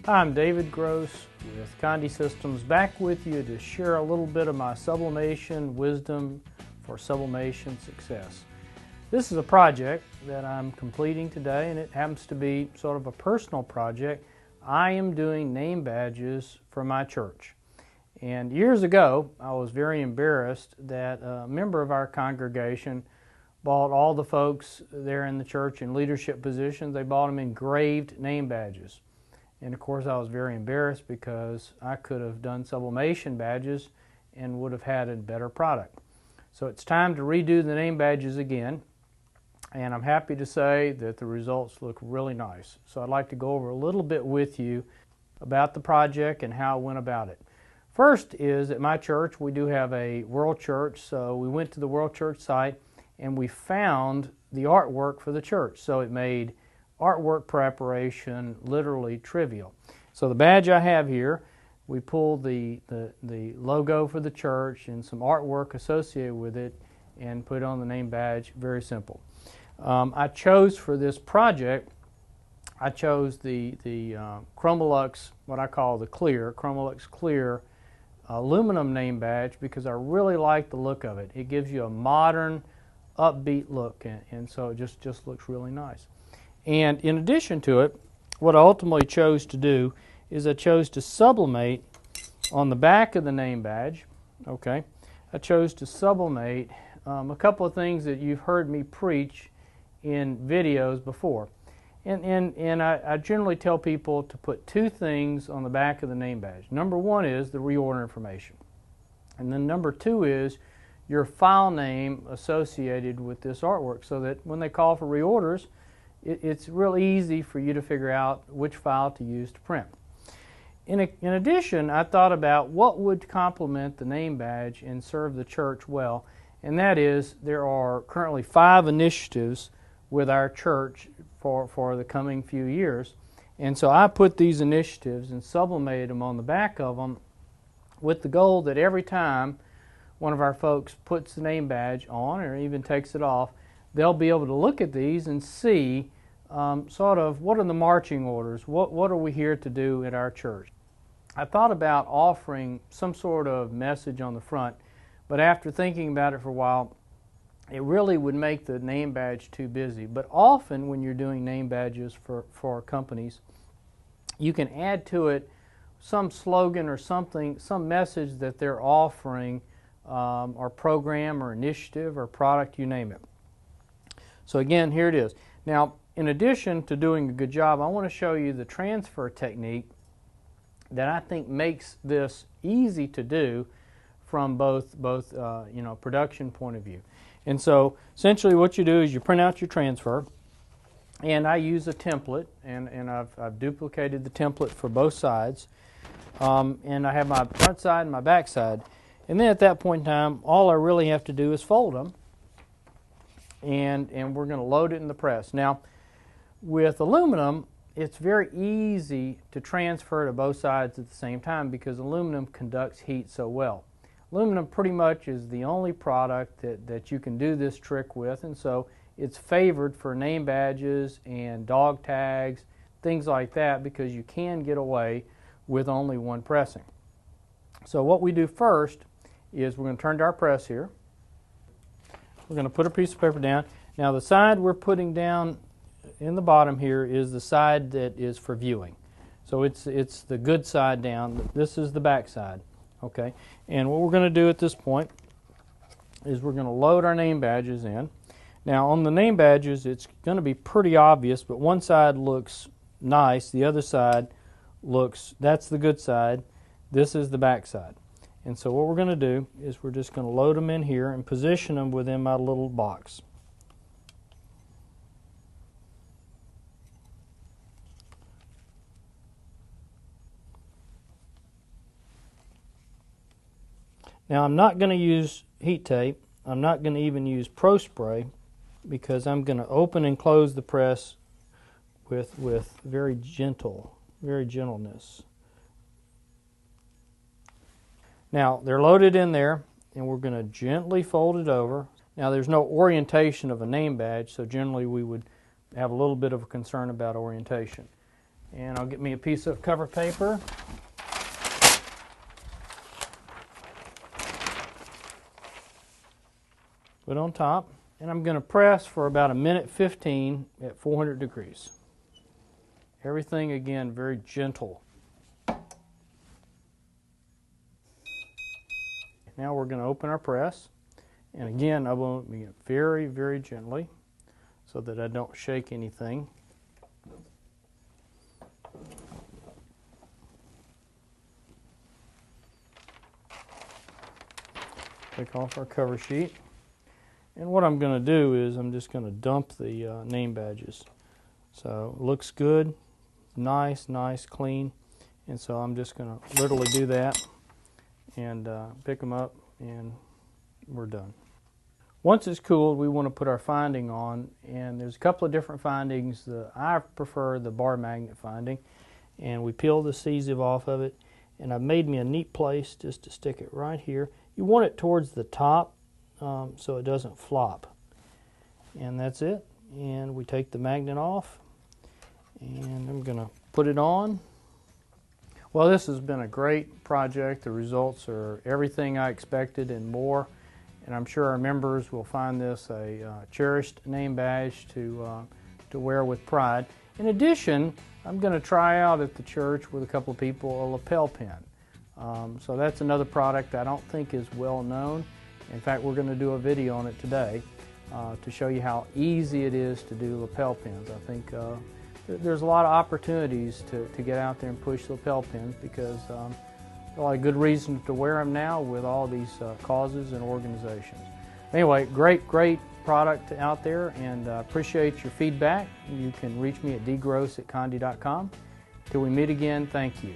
Hi, I'm David Gross with Condi Systems, back with you to share a little bit of my sublimation wisdom for sublimation success. This is a project that I'm completing today, and it happens to be sort of a personal project. I am doing name badges for my church. And years ago, I was very embarrassed that a member of our congregation bought all the folks there in the church in leadership positions, they bought them engraved name badges. And of course I was very embarrassed because I could have done sublimation badges and would have had a better product. So it's time to redo the name badges again, and I'm happy to say that the results look really nice. So I'd like to go over a little bit with you about the project and how I went about it. First is at my church we do have a World Church, so we went to the World Church site and we found the artwork for the church. So it made artwork preparation literally trivial. So the badge I have here, we pulled the logo for the church and some artwork associated with it and put on the name badge. Very simple. I chose for this project, I chose the Chromolux, what I call the clear, Chromolux Clear aluminum name badge, because I really like the look of it. It gives you a modern, upbeat look, and so it just looks really nice. And in addition to it, what I ultimately chose to do is I chose to sublimate on the back of the name badge. Okay, I chose to sublimate a couple of things that you've heard me preach in videos before. And I generally tell people to put two things on the back of the name badge. Number one is the reorder information. And then number two is your file name associated with this artwork, so that when they call for reorders, it's real easy for you to figure out which file to use to print. In addition, I thought about what would complement the name badge and serve the church well, and that is there are currently 5 initiatives with our church for the coming few years, and so I put these initiatives and sublimated them on the back of them with the goal that every time one of our folks puts the name badge on or even takes it off, they'll be able to look at these and see sort of what are the marching orders, what are we here to do at our church. I thought about offering some sort of message on the front, but after thinking about it for a while, it really would make the name badge too busy. But often when you're doing name badges for companies, you can add to it some slogan or something, some message that they're offering, or program or initiative or product, you name it. So again, here it is. Now, in addition to doing a good job, I want to show you the transfer technique that I think makes this easy to do from both production point of view. And so essentially what you do is you print out your transfer, and I use a template, and I've duplicated the template for both sides, and I have my front side and my back side. And then at that point in time, all I really have to do is fold them, and we're going to load it in the press. Now, with aluminum, it's very easy to transfer to both sides at the same time because aluminum conducts heat so well. Aluminum pretty much is the only product that you can do this trick with, and so it's favored for name badges and dog tags, things like that, because you can get away with only one pressing. So what we do first is we're going to turn to our press here. We're going to put a piece of paper down. Now the side we're putting down in the bottom here is the side that is for viewing. So it's the good side down. This is the back side. Okay, and what we're going to do at this point is we're going to load our name badges in. Now on the name badges it's going to be pretty obvious, but one side looks nice, the other side looks, that's the good side, this is the back side. And so what we're going to do is we're just going to load them in here and position them within my little box. Now I'm not going to use heat tape. I'm not going to even use Pro Spray because I'm going to open and close the press with very gentleness. Now they're loaded in there, and we're going to gently fold it over. Now there's no orientation of a name badge, so generally we would have a little bit of a concern about orientation. And I'll get me a piece of cover paper. Put on top, and I'm going to press for about 1:15 at 400 degrees. Everything again very gentle. Now we're going to open our press, and again I'm going to be very, very gently so that I don't shake anything. Take off our cover sheet. And what I'm going to do is I'm just going to dump the name badges. So it looks good, nice, clean. And so I'm just going to literally do that and pick them up, and we're done. Once it's cooled, we want to put our finding on, and there's a couple of different findings. I prefer the bar magnet finding, and we peel the adhesive off of it, and I've made me a neat place just to stick it right here. You want it towards the top so it doesn't flop. And that's it. And we take the magnet off, and I'm going to put it on. Well, this has been a great project. The results are everything I expected and more. And I'm sure our members will find this a cherished name badge to wear with pride. In addition, I'm going to try out at the church with a couple of people a lapel pin. So that's another product I don't think is well known. In fact, we're going to do a video on it today to show you how easy it is to do lapel pins. I think there's a lot of opportunities to get out there and push lapel pins because there's a lot of good reasons to wear them now with all these causes and organizations. Anyway, great product out there, and appreciate your feedback. You can reach me at dgross@conde.com. Till we meet again, thank you.